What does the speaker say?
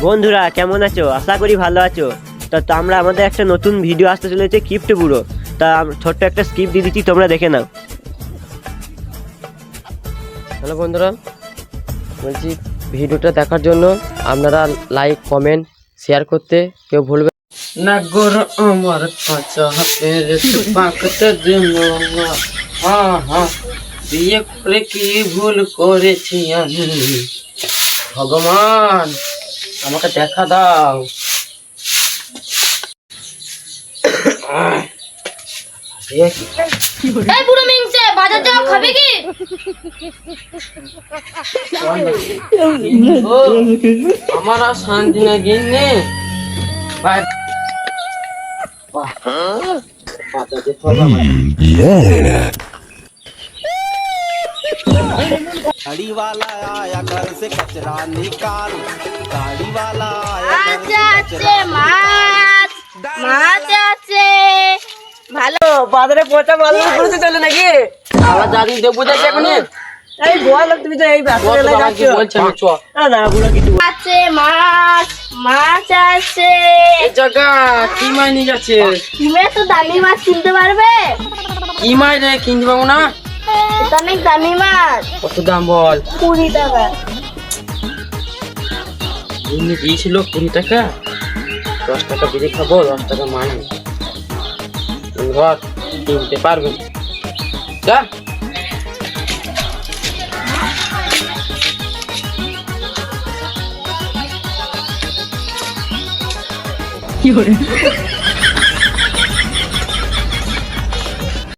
বন্ধুরা কেমন আছো? আশা করি ভালো আছো। তো আমরা আমাদের একটা নতুন ভিডিও আসতে চলেছে কিপ্ট বুড়ো। তা ছোট্ট একটা স্ক্রিপ্ট দিয়ে দিচ্ছি, তোমরা দেখে নাও। হ্যালো বন্ধুরা, বলছি ভিডিওটা দেখার জন্য আপনারা লাইক কমেন্ট শেয়ার করতে কেউ ভুলবেন না। গোর আমার কাঁচা হাতের পাকতে দিল না। বিয়ে করে কি ভুল করেছি আমি, ভগবান আমাকে দেখা দাও। এই বুড়ো মিংসে বাজার যাও, খাবে কি? আমার আর শান্তি না গিন্নি। गाड़ी वाला आया घर से कचरा निकाल, गाड़ी वाला आया মাছ আছে, মাছ মাছ আছে ভালো। বাজারে পচা মাল করতে চলে নাকি? আমার দাদি দেবো যাচ্ছে এখন। এই বল, তুমি তো এই ব্যবসা যাচ্ছ। বলছে আমি চ না বুড়ো কিছু আছে মাছ, মাছ আছে। এই জায়গা কি মাছ নিয়ে যাচ্ছে? তুমি তো দামি মাছ কিনতে পারবে? কি মাছ রে, কিনতে পাবো না। এটা অনেক দামি মাছ, কত দাম বল? 20 টাকা। এমনি দিয়েছিল 20 টাকা। 10 টাকা বিড়ি খাবো, 10 টাকা মানে ঘর কিনতে পারবে যা। কি করে